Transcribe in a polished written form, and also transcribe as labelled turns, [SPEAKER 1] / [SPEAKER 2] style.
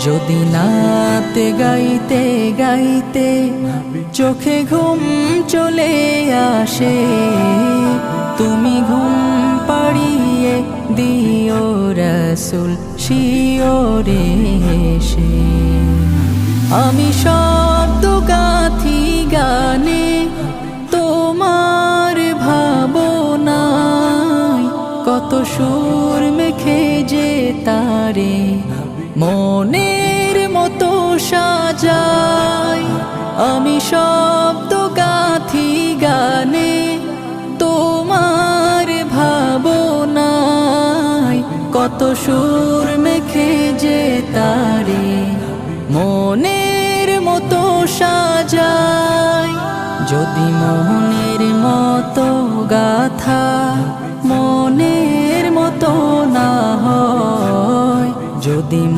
[SPEAKER 1] যদি নাতে গাইতে গাইতে চোখে ঘুম চলে আসে, তুমি ঘুম পাড়িয়ে দিও রাসূল শিওরে এসে। আমি শব্দ গাথি গানে তোমার ভাবনায়, কত সুর মেখে যে তারে মনের মতো সাজাই। আমি শব্দ গাথি গানে তোমার ভাবনায়, কত সুর মেখে যে তারে মনের মতো সাজাই। যদি মনের মতো গাথা